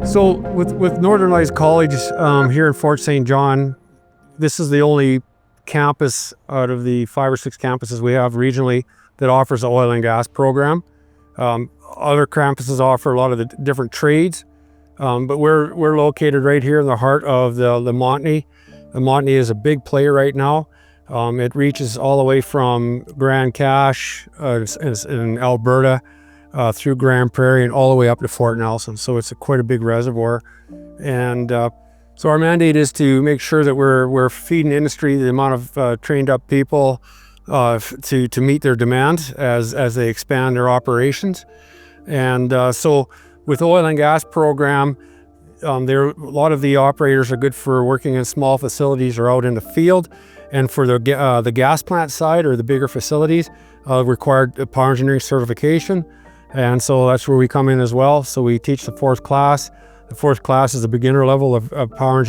So with Northern Lights College here in Fort St. John, this is the only campus out of the 5 or 6 campuses we have regionally that offers an oil and gas program. Other campuses offer a lot of the different trades, but we're located right here in the heart of the Montney. The Montney is a big play right now. It reaches all the way from Grand Cache in Alberta through Grand Prairie and all the way up to Fort Nelson. So it's quite a big reservoir. And so our mandate is to make sure that we're feeding industry the amount of trained up people to meet their demand as they expand their operations. And so with the oil and gas program, a lot of the operators are good for working in small facilities or out in the field. And for the gas plant side or the bigger facilities, required power engineering certification. And so that's where we come in as well. So we teach the 4th class. The 4th class is a beginner level of power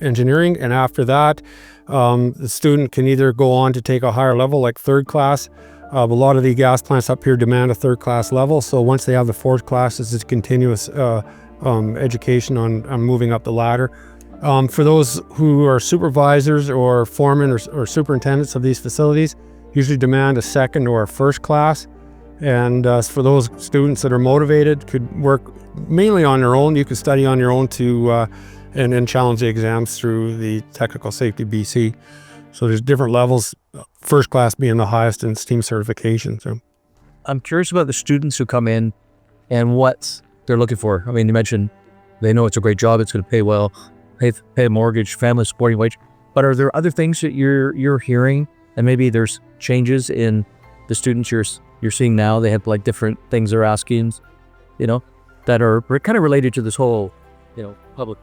engineering. And after that, the student can either go on to take a higher level like 3rd class. A lot of the gas plants up here demand a 3rd class level. So once they have the 4th class, it's just continuous education on moving up the ladder. For those who are supervisors or foremen or superintendents of these facilities, usually demand a 2nd or a 1st class. And for those students that are motivated, could work mainly on their own. You can study on your own and challenge the exams through the Technical Safety BC. So there's different levels, 1st class being the highest in STEAM certification. So I'm curious about the students who come in and what they're looking for. I mean, you mentioned they know it's a great job, it's going to pay well, pay a mortgage, family supporting wage. But are there other things that you're hearing, and maybe there's changes in the students you're seeing now? They have like different things they're asking, that are kind of related to this whole, public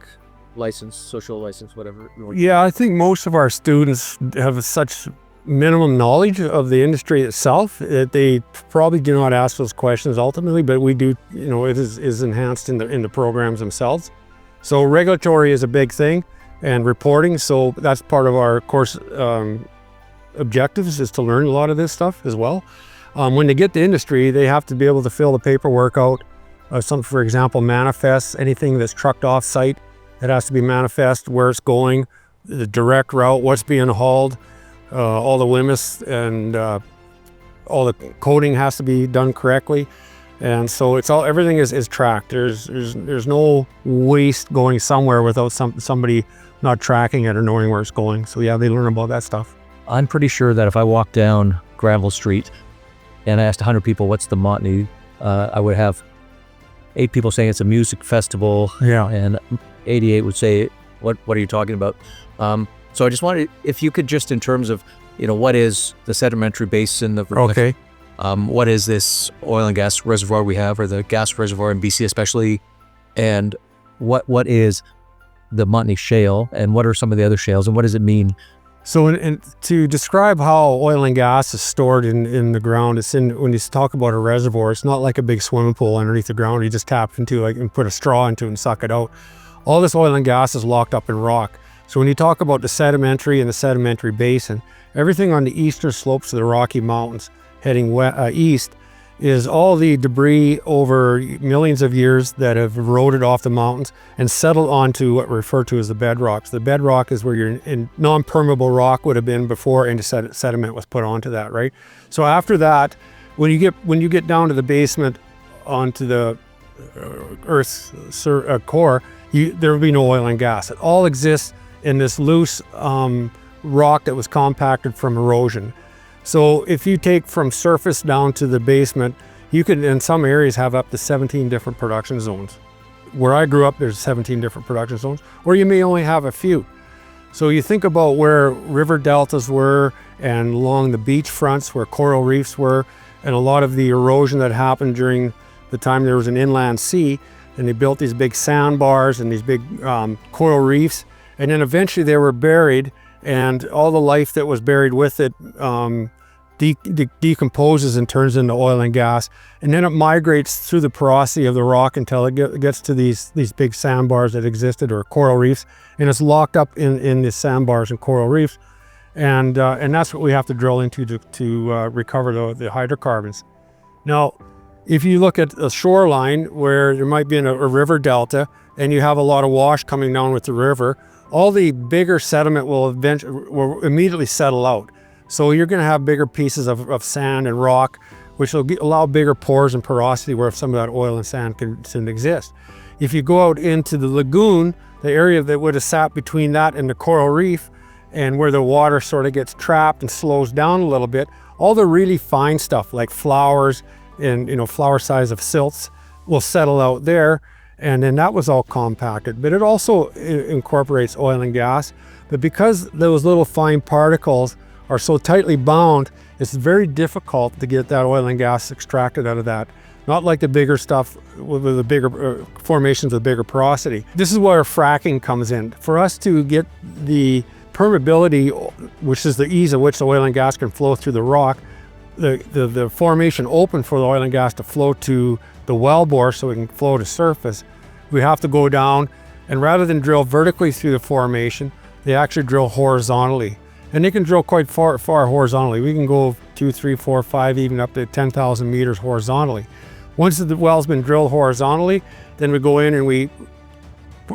license, social license, whatever. Yeah, I think most of our students have such minimum knowledge of the industry itself that they probably do not ask those questions ultimately, but we do, it is enhanced in the programs themselves. So regulatory is a big thing, and reporting. So that's part of our course objectives, is to learn a lot of this stuff as well. When they get to industry, they have to be able to fill the paperwork out. For example, manifests, anything that's trucked off site, it has to be manifest, where it's going, the direct route, what's being hauled, all the limits, and all the coding has to be done correctly. And so everything is tracked. There's no waste going somewhere without somebody not tracking it or knowing where it's going. So yeah, they learn about that stuff. I'm pretty sure that if I walked down Granville Street and I asked 100 people, what's the Montney, I would have 8 people saying it's a music festival. Yeah. And 88 would say, what are you talking about? So I just wanted, if you could just, in terms of, what is the sedimentary basin of Okay. What is this oil and gas reservoir we have, or the gas reservoir in BC especially, and what is the Montney shale, and what are some of the other shales, and what does it mean? So to describe how oil and gas is stored in the ground, when you talk about a reservoir, it's not like a big swimming pool underneath the ground. You just tap into and put a straw into it and suck it out. All this oil and gas is locked up in rock. So when you talk about the sedimentary and the sedimentary basin, everything on the eastern slopes of the Rocky Mountains heading east is all the debris over millions of years that have eroded off the mountains and settled onto what we refer to as the bedrock. So the bedrock is where your non-permeable rock would have been before any sediment was put onto that, right? So after that, when you get down to the basement onto the Earth's core, there will be no oil and gas. It all exists in this loose rock that was compacted from erosion. So if you take from surface down to the basement, you could, in some areas, have up to 17 different production zones. Where I grew up, there's 17 different production zones, or you may only have a few. So you think about where river deltas were and along the beach fronts where coral reefs were, and a lot of the erosion that happened during the time there was an inland sea, and they built these big sandbars and these big coral reefs, and then eventually they were buried, and all the life that was buried with it decomposes and turns into oil and gas, and then it migrates through the porosity of the rock until it gets to these big sandbars that existed, or coral reefs, and it's locked up in the sandbars and coral reefs, and that's what we have to drill into to recover the hydrocarbons. Now, If you look at a shoreline where there might be a river delta and you have a lot of wash coming down with the river, all the bigger sediment will immediately settle out. So you're going to have bigger pieces of sand and rock, which will allow bigger pores and porosity where some of that oil and sand can exist. If you go out into the lagoon, the area that would have sat between that and the coral reef, and where the water sort of gets trapped and slows down a little bit, all the really fine stuff like flowers and flower size of silts will settle out there, and then that was all compacted. But it also incorporates oil and gas. But because those little fine particles are so tightly bound, it's very difficult to get that oil and gas extracted out of that. Not like the bigger stuff with the bigger formations with bigger porosity. This is where fracking comes in. For us to get the permeability, which is the ease at which the oil and gas can flow through the rock, the formation open for the oil and gas to flow to the wellbore so it can flow to surface, we have to go down, and rather than drill vertically through the formation, they actually drill horizontally. And they can drill quite far horizontally. We can go 2, 3, 4, 5, even up to 10,000 meters horizontally. Once the well's been drilled horizontally, then we go in and we,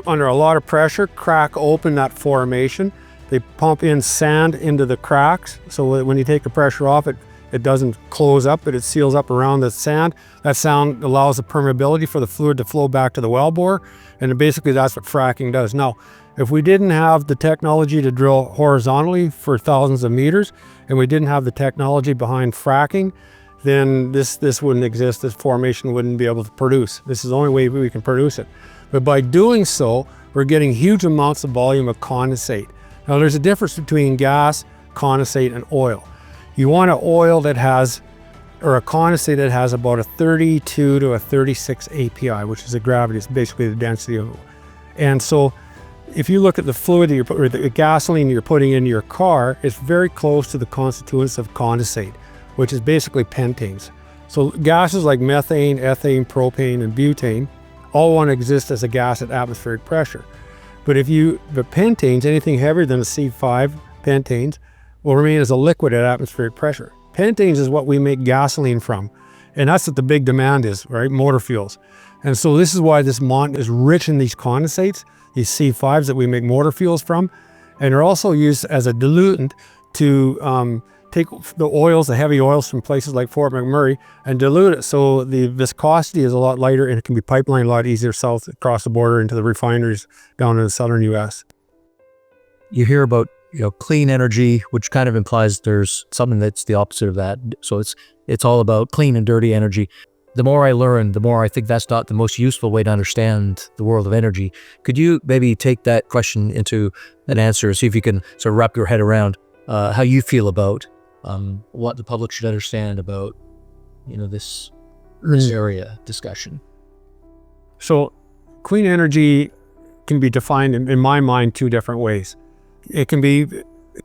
under a lot of pressure, crack open that formation. They pump in sand into the cracks, so when you take the pressure off, it doesn't close up, but it seals up around the sand. That sand allows the permeability for the fluid to flow back to the wellbore, and basically that's what fracking does. Now, if we didn't have the technology to drill horizontally for thousands of meters, and we didn't have the technology behind fracking, then this wouldn't exist. This formation wouldn't be able to produce. This is the only way we can produce it. But by doing so, we're getting huge amounts of volume of condensate. Now, there's a difference between gas, condensate, and oil. You want an oil that has, or a condensate that has about a 32 to a 36 API, which is the gravity. It's basically the density of it. And so if you look at the fluid or the gasoline you're putting in your car, it's very close to the constituents of condensate, which is basically pentanes. So gases like methane, ethane, propane, and butane all want to exist as a gas at atmospheric pressure. But the pentanes, anything heavier than a C5 pentanes, will remain as a liquid at atmospheric pressure. Pentanes is what we make gasoline from. And that's what the big demand is, right? Motor fuels. And so this is why this Mont is rich in these condensates, these C5s that we make motor fuels from. And they're also used as a diluent to take the oils, the heavy oils from places like Fort McMurray, and dilute it so the viscosity is a lot lighter and it can be pipelined a lot easier south across the border into the refineries down in the southern US. You hear about clean energy, which kind of implies there's something that's the opposite of that. So it's all about clean and dirty energy. The more I learn, the more I think that's not the most useful way to understand the world of energy. Could you maybe take that question into an answer, see if you can sort of wrap your head around how you feel about what the public should understand about this area discussion? So clean energy can be defined in my mind 2 different ways. It can be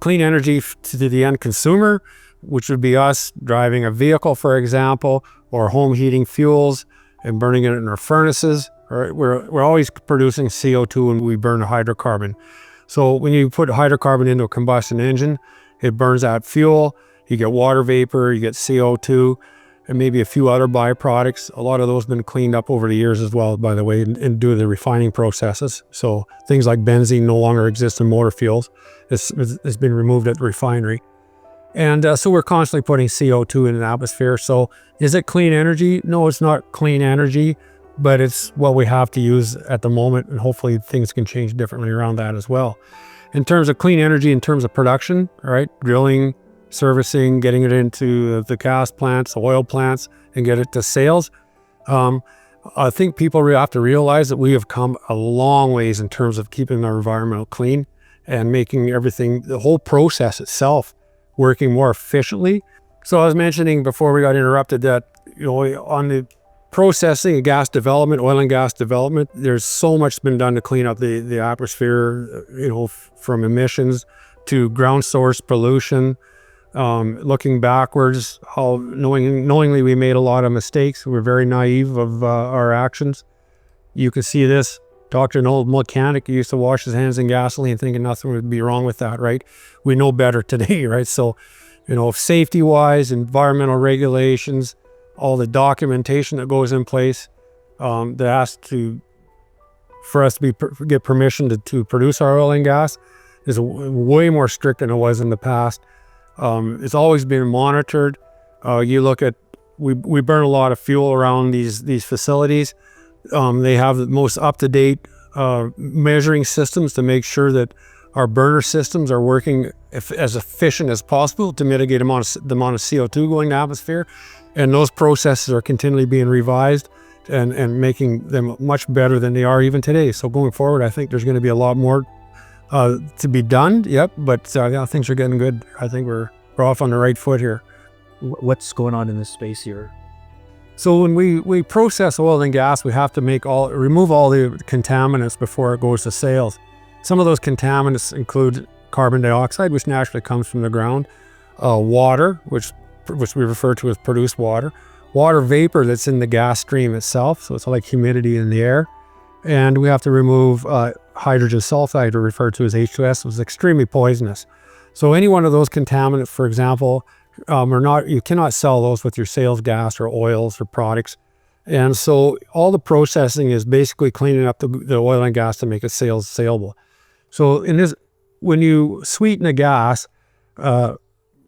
clean energy to the end consumer, which would be us driving a vehicle, for example, or home heating fuels and burning it in our furnaces. Right? We're always producing CO2 when we burn a hydrocarbon. So when you put hydrocarbon into a combustion engine, it burns that fuel. You get water vapor, you get CO2, and maybe a few other byproducts. A lot of those have been cleaned up over the years as well, by the way, and due to the refining processes. So things like benzene no longer exist in motor fuels. It's been removed at the refinery. And so we're constantly putting CO2 in the atmosphere. So is it clean energy? No, it's not clean energy, but it's what we have to use at the moment, and hopefully things can change differently around that as well. In terms of clean energy, in terms of production, all right, drilling, servicing, getting it into the gas plants, oil plants, and get it to sales. I think people have to realize that we have come a long ways in terms of keeping our environment clean and making everything, the whole process itself, working more efficiently. So I was mentioning before we got interrupted that, on the processing of gas development, oil and gas development, there's so much been done to clean up the atmosphere, from emissions to ground source pollution. Looking backwards, how knowingly we made a lot of mistakes. We're very naive of our actions. You can see this. Dr. an old mechanic used to wash his hands in gasoline thinking nothing would be wrong with that, right? We know better today, right? So, safety-wise, environmental regulations, all the documentation that goes in place that has to, for us to get permission to produce our oil and gas is way more strict than it was in the past. It's always been monitored. You look at, we burn a lot of fuel around these facilities. They have the most up-to-date measuring systems to make sure that our burner systems are working as efficient as possible to mitigate the amount of CO2 going to the atmosphere. And those processes are continually being revised and making them much better than they are even today. So going forward, I think there's going to be a lot more to be done. Yep, but yeah, things are getting good. I think we're off on the right foot here. What's going on in this space here? So when we process oil and gas, we have to remove all the contaminants before it goes to sales. Some of those contaminants include carbon dioxide, which naturally comes from the ground, water, which we refer to as produced water vapor that's in the gas stream itself, so it's like humidity in the air, and we have to remove hydrogen sulfide, or referred to as H2S, which is extremely poisonous. So any one of those contaminants, for example, you cannot sell those with your sales gas or oils or products. And so all the processing is basically cleaning up the oil and gas to make it saleable. So when you sweeten a gas,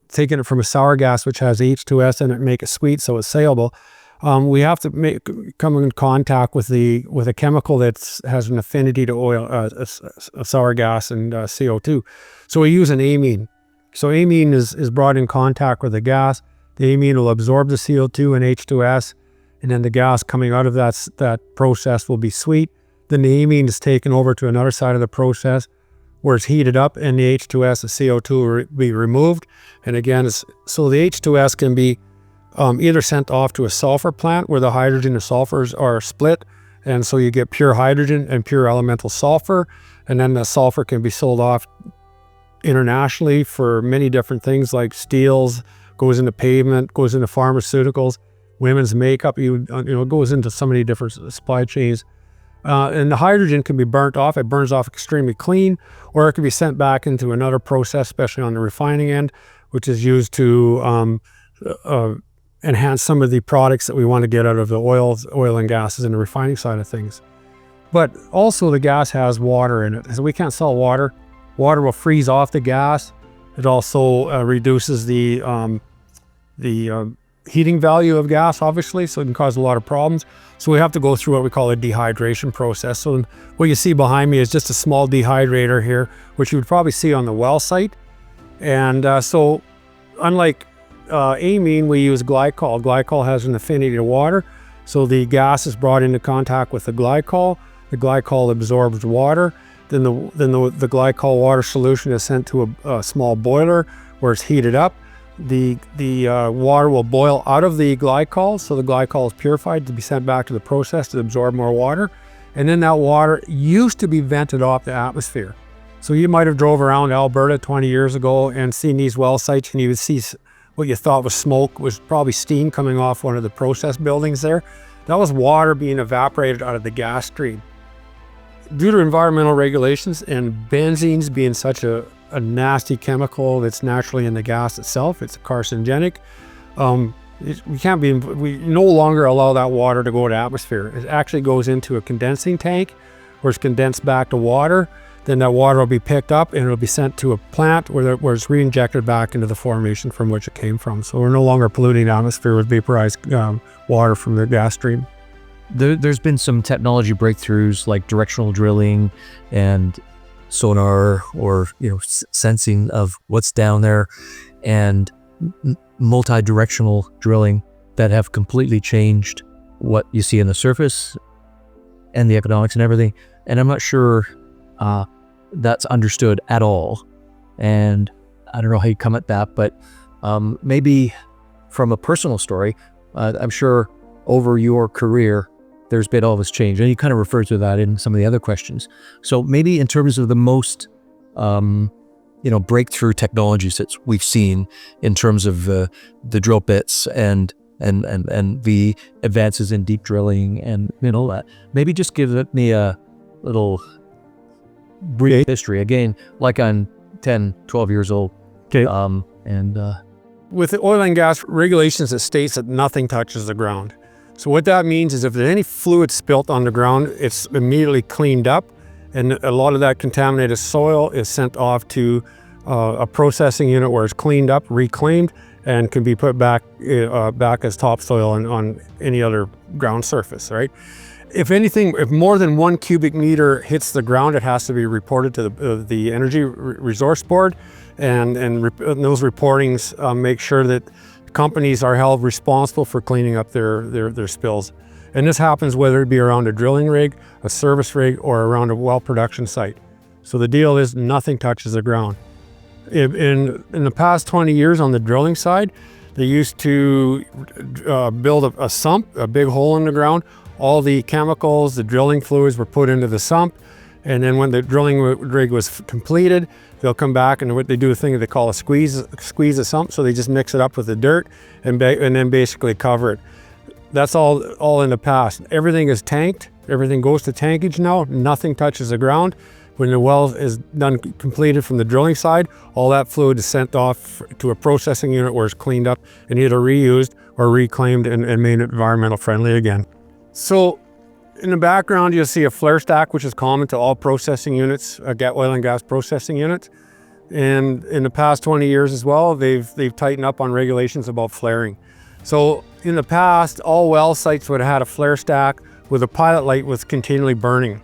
taking it from a sour gas, which has H2S in it, make it sweet so it's saleable, we have to come in contact with a chemical that has an affinity to oil, a sour gas and CO2. So we use an amine. So amine is brought in contact with the gas. The amine will absorb the CO2 and H2S, and then the gas coming out of that process will be sweet. Then the amine is taken over to another side of the process where it's heated up, and the H2S, the CO2 will be removed. And again, so the H2S can be either sent off to a sulfur plant where the hydrogen and sulfurs are split, and so you get pure hydrogen and pure elemental sulfur, and then the sulfur can be sold off internationally for many different things, like steels, goes into pavement, goes into pharmaceuticals, women's makeup, goes into so many different supply chains. And the hydrogen can be burnt off. It burns off extremely clean, or it can be sent back into another process, especially on the refining end, which is used to enhance some of the products that we want to get out of the oil and gases in the refining side of things. But also the gas has water in it. So we can't sell water. Water will freeze off the gas. It also reduces the heating value of gas, obviously, so it can cause a lot of problems. So we have to go through what we call a dehydration process. So what you see behind me is just a small dehydrator here, which you would probably see on the well site. And so unlike amine, we use glycol. Glycol has an affinity to water. So the gas is brought into contact with the glycol. The glycol absorbs water. Then the glycol water solution is sent to a small boiler where it's heated up. The water will boil out of the glycol, so the glycol is purified to be sent back to the process to absorb more water. And then that water used to be vented off the atmosphere. So you might have drove around Alberta 20 years ago and seen these well sites, and you would see what you thought was smoke was probably steam coming off one of the process buildings there. That was water being evaporated out of the gas stream. Due to environmental regulations and benzenes being such a nasty chemical that's naturally in the gas itself, it's carcinogenic. We no longer allow that water to go to the atmosphere. It actually goes into a condensing tank where it's condensed back to water. Then that water will be picked up and it'll be sent to a plant where it's re-injected back into the formation from which it came from. So we're no longer polluting the atmosphere with vaporized water from the gas stream. There's been some technology breakthroughs like directional drilling and sonar, or sensing of what's down there, and multi-directional drilling that have completely changed what you see in the surface and the economics and everything. And I'm not sure that's understood at all. And I don't know how you come at that, but maybe from a personal story, I'm sure over your career, there's been all this change. And you kind of referred to that in some of the other questions. So maybe in terms of the most, breakthrough technologies that we've seen in terms of the drill bits and the advances in deep drilling and that, maybe just give me a little brief history. Again, like I'm 10, 12 years old. Okay. With the oil and gas regulations, it states that nothing touches the ground. So what that means is if there's any fluid spilt on the ground, it's immediately cleaned up, and a lot of that contaminated soil is sent off to a processing unit where it's cleaned up, reclaimed, and can be put back as topsoil on any other ground surface, right? If more than 1 cubic meter hits the ground, it has to be reported to the Energy Resource Board, and those reportings make sure that companies are held responsible for cleaning up their spills. And this happens whether it be around a drilling rig, a service rig, or around a well production site. So the deal is nothing touches the ground. In the past 20 years on the drilling side, they used to build a sump, a big hole in the ground. All the chemicals, the drilling fluids were put into the sump, and then when the drilling rig was completed, they'll come back and what they do a thing they call a squeeze the sump. So they just mix it up with the dirt and then basically cover it. That's all in the past. Everything is tanked. Everything goes to tankage now. Nothing touches the ground. When the well is completed from the drilling side, all that fluid is sent off to a processing unit where it's cleaned up and either reused or reclaimed and made environmental friendly again. So in the background, you'll see a flare stack, which is common to all processing units, oil and gas processing units. And in the past 20 years as well, they've tightened up on regulations about flaring. So in the past, all well sites would have had a flare stack with a pilot light was continually burning.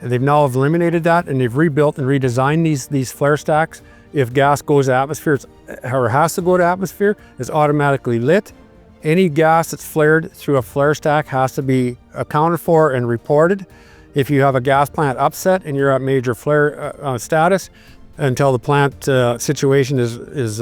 And they've now eliminated that, and they've rebuilt and redesigned these flare stacks. If gas goes to atmosphere or has to go to atmosphere, it's automatically lit. Any gas that's flared through a flare stack has to be accounted for and reported. If you have a gas plant upset and you're at major flare status, until the plant situation is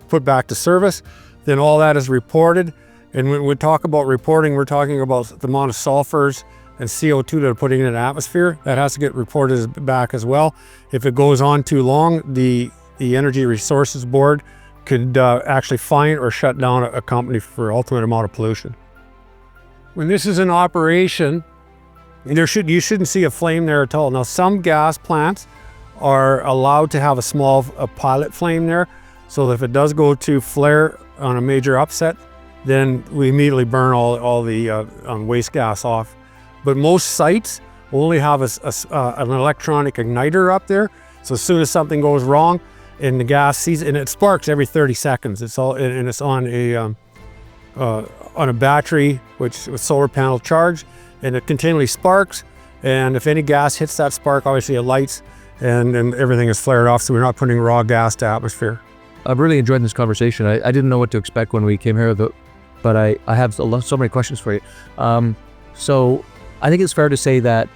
put back to service, then all that is reported. And when we talk about reporting, we're talking about the amount of sulfurs and CO2 that are putting in the atmosphere. That has to get reported back as well. If it goes on too long, the Energy Resources Board could actually fine or shut down a company for ultimate amount of pollution. When this is in operation, you shouldn't see a flame there at all. Now, some gas plants are allowed to have a pilot flame there, so that if it does go to flare on a major upset, then we immediately burn all the waste gas off. But most sites only have an electronic igniter up there, so as soon as something goes wrong, and the gas sees, and it sparks every 30 seconds. It's on a battery, with solar panel charged, and it continually sparks. And if any gas hits that spark, obviously it lights, and everything is flared off. So we're not putting raw gas to atmosphere. I've really enjoyed this conversation. I didn't know what to expect when we came here, but I have so many questions for you. So I think it's fair to say that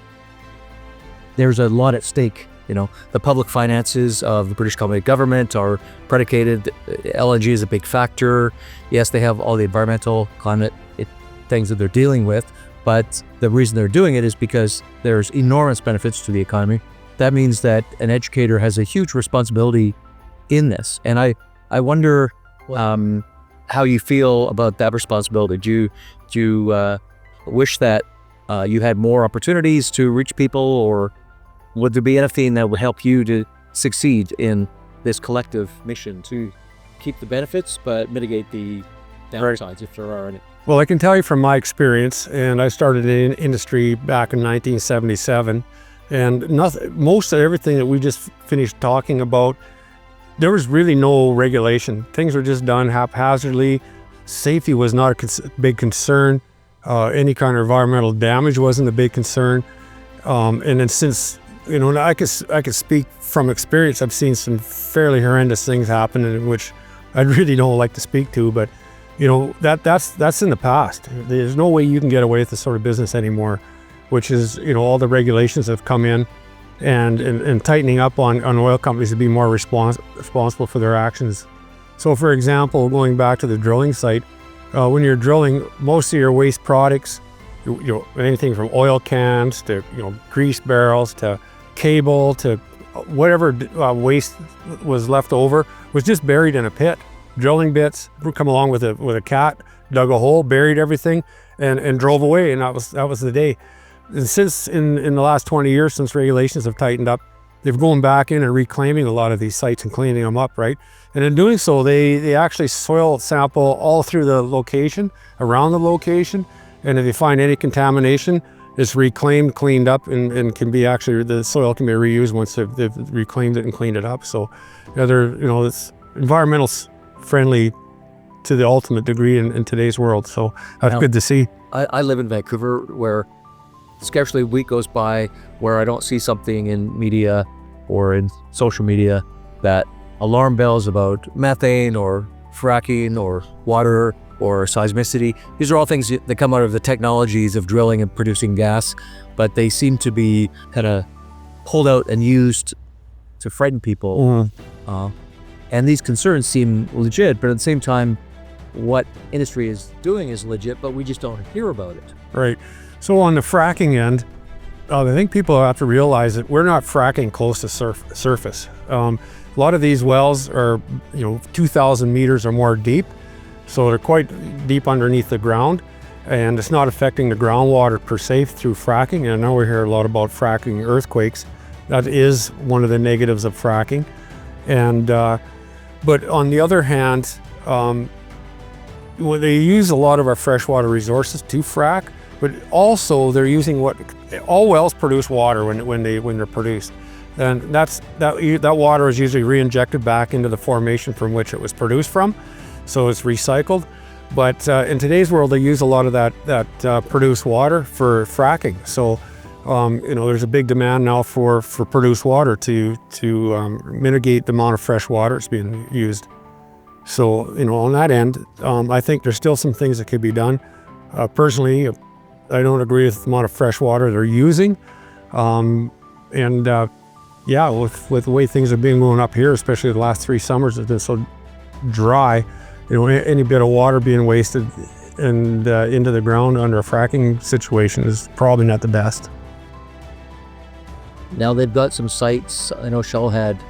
there's a lot at stake. The public finances of the British Columbia government are predicated. LNG is a big factor. Yes, they have all the environmental, climate things that they're dealing with, but the reason they're doing it is because there's enormous benefits to the economy. That means that an educator has a huge responsibility in this. And I wonder how you feel about that responsibility. Do you wish that you had more opportunities to reach people, or would there be anything that would help you to succeed in this collective mission to keep the benefits but mitigate the downsides if there are any? Well, I can tell you from my experience, and I started in industry back in 1977, and most of everything that we just finished talking about, there was really no regulation. Things were just done haphazardly. Safety was not a big concern. Any kind of environmental damage wasn't a big concern. And then since, I could speak from experience. I've seen some fairly horrendous things happen, in which I really don't like to speak to, but that's in the past. There's no way you can get away with this sort of business anymore, which is, all the regulations have come in and tightening up on oil companies to be more responsible for their actions. So for example, going back to the drilling site, when you're drilling, most of your waste products, anything from oil cans to grease barrels to cable to whatever waste was left over was just buried in a pit. Drilling bits would come along with a cat, dug a hole, buried everything, and drove away, and that was the day. And since in the last 20 years, since regulations have tightened up, they've gone back in and reclaiming a lot of these sites and cleaning them up, right? And in doing so, they actually soil sample all through the location, around the location, and if they find any contamination, it's reclaimed, cleaned up, and can be actually, the soil can be reused once they've reclaimed it and cleaned it up. So, it's environmental friendly to the ultimate degree in today's world. So that's good to see. I live in Vancouver, where scarcely a week goes by where I don't see something in media or in social media that alarm bells about methane or fracking or water or seismicity. These are all things that come out of the technologies of drilling and producing gas, but they seem to be kind of pulled out and used to frighten people. And these concerns seem legit, but at the same time, what industry is doing is legit, but we just don't hear about it. Right. So on the fracking end, I think people have to realize that we're not fracking close to surface. A lot of these wells are, 2,000 meters or more deep, so they're quite deep underneath the ground, and it's not affecting the groundwater per se through fracking. And I know we hear a lot about fracking earthquakes. That is one of the negatives of fracking. And but on the other hand, they use a lot of our freshwater resources to frack, but also they're using all wells produce water when they're produced. And that water is usually re-injected back into the formation from which it was produced from, so it's recycled. But in today's world, they use a lot of that produced water for fracking. So there's a big demand now for produced water to mitigate the amount of fresh water that's being used. So on that end, I think there's still some things that could be done. Personally, I don't agree with the amount of fresh water they're using. With the way things have been going up here, especially the last 3 summers, it's been so dry. Any bit of water being wasted and into the ground under a fracking situation is probably not the best. Now they've got some sites. I know Shell had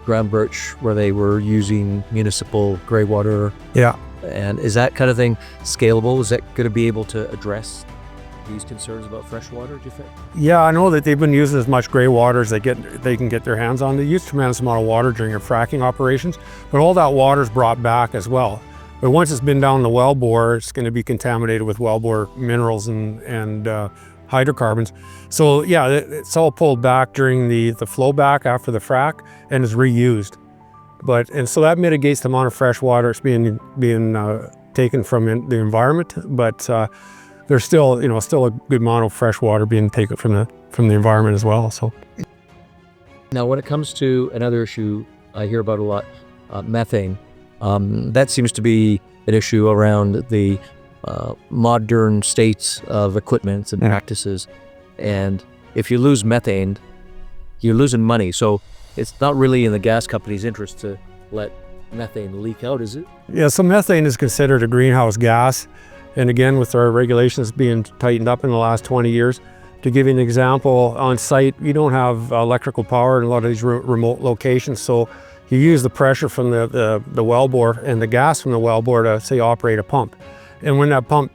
Grand Birch where they were using municipal gray water. Yeah. And is that kind of thing scalable? Is that going to be able to address these concerns about fresh water, do you think? Yeah, I know that they've been using as much gray water as they can get their hands on. They use a tremendous amount of water during their fracking operations, but all that water is brought back as well. But once it's been down the wellbore, it's going to be contaminated with wellbore minerals and hydrocarbons. So yeah, it's all pulled back during the flow back after the frack and is reused. And so that mitigates the amount of fresh water that's being taken from the environment. But there's still a good amount of fresh water being taken from the environment as well. So now, when it comes to another issue I hear about a lot, methane, that seems to be an issue around the modern states of equipment and practices. And if you lose methane, you're losing money. So it's not really in the gas company's interest to let methane leak out, is it? Yeah, so methane is considered a greenhouse gas. And again, with our regulations being tightened up in the last 20 years, to give you an example, on site, you don't have electrical power in a lot of these remote locations. So you use the pressure from the wellbore and the gas from the wellbore to, say, operate a pump. And when that pump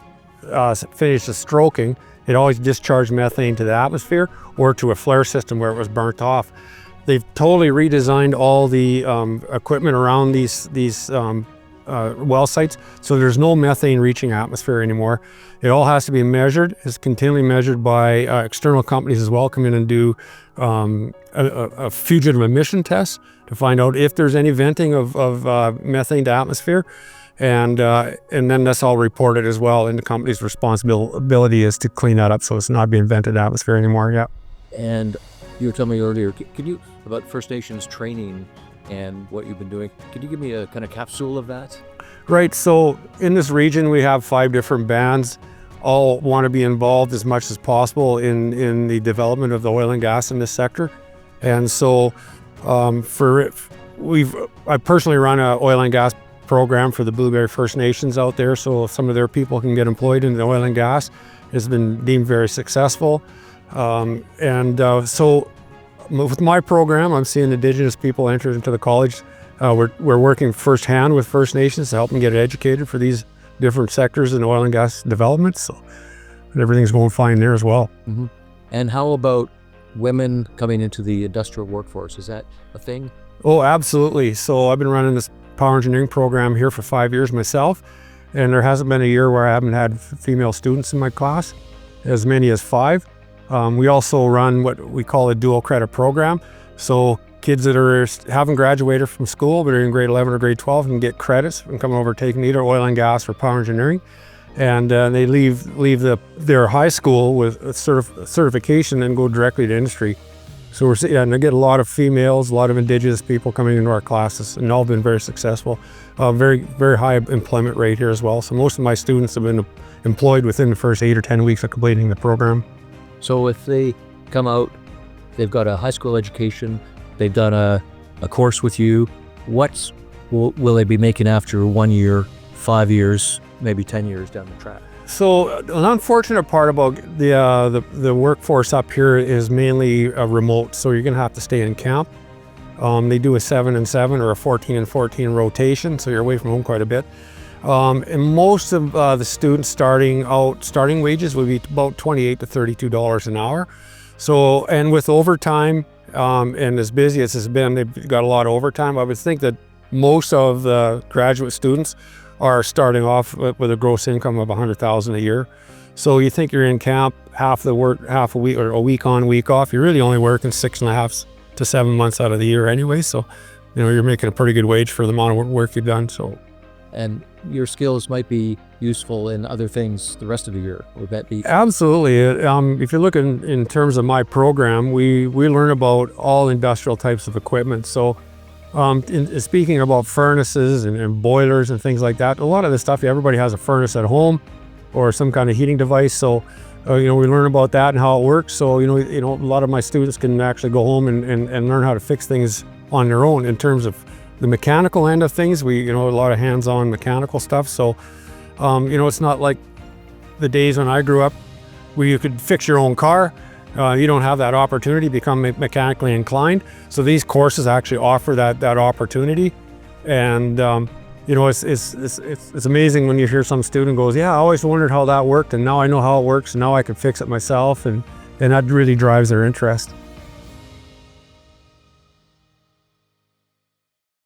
finishes stroking, it always discharged methane to the atmosphere or to a flare system where it was burnt off. They've totally redesigned all the equipment around these well sites, so there's no methane reaching atmosphere anymore. It all has to be measured. It's continually measured by external companies as well. Come in and do a fugitive emission test to find out if there's any venting of methane to atmosphere, and then that's all reported as well. And the company's responsibility is to clean that up so it's not being vented to atmosphere anymore. Yeah. And you were telling me earlier, can you about First Nations training and what you've been doing? Can you give me a kind of capsule of that? Right, so in this region we have 5 different bands, all want to be involved as much as possible in the development of the oil and gas in this sector. And so I personally run an oil and gas program for the Blueberry First Nations out there, so some of their people can get employed in the oil and gas. It's been deemed very successful. So with my program, I'm seeing Indigenous people enter into the college. We're working firsthand with First Nations to help them get educated for these different sectors in oil and gas development. So everything's going fine there as well. Mm-hmm. And how about women coming into the industrial workforce? Is that a thing? Oh, absolutely. So I've been running this power engineering program here for 5 years myself, and there hasn't been a year where I haven't had female students in my class, as many as 5. We also run what we call a dual credit program. So kids that haven't graduated from school but are in grade 11 or grade 12 can get credits and come over taking either oil and gas or power engineering. And they leave their high school with a certification and go directly to industry. So and I get a lot of females, a lot of Indigenous people coming into our classes, and all been very successful. Very, very high employment rate here as well. So most of my students have been employed within the first 8 or 10 weeks of completing the program. So if they come out, they've got a high school education, they've done a course with you, what will they be making after 1 year, 5 years, maybe 10 years down the track? So an unfortunate part about the workforce up here is mainly remote. So you're going to have to stay in camp. They do a 7-and-7 or a 14-and-14 rotation, so you're away from home quite a bit. And most of the students starting wages would be about $28 to $32 an hour. So, and with overtime and as busy as it's been, they've got a lot of overtime. I would think that most of the graduate students are starting off with a gross income of $100,000 a year. So you think you're in camp half a week or a week on, week off. You're really only working 6.5 to 7 months out of the year anyway. So, you're making a pretty good wage for the amount of work you've done. So, and your skills might be useful in other things the rest of the year. Would that be? Absolutely. If you look in terms of my program, we learn about all industrial types of equipment. So, in speaking about furnaces and boilers and things like that, a lot of the stuff, everybody has a furnace at home or some kind of heating device. So, we learn about that and how it works. So, a lot of my students can actually go home and learn how to fix things on their own. In terms of the mechanical end of things, we, a lot of hands-on mechanical stuff. So, it's not like the days when I grew up where you could fix your own car. You don't have that opportunity to become mechanically inclined. So these courses actually offer that opportunity. And, it's amazing when you hear some student goes, yeah, I always wondered how that worked, and now I know how it works, and now I can fix it myself. And that really drives their interest.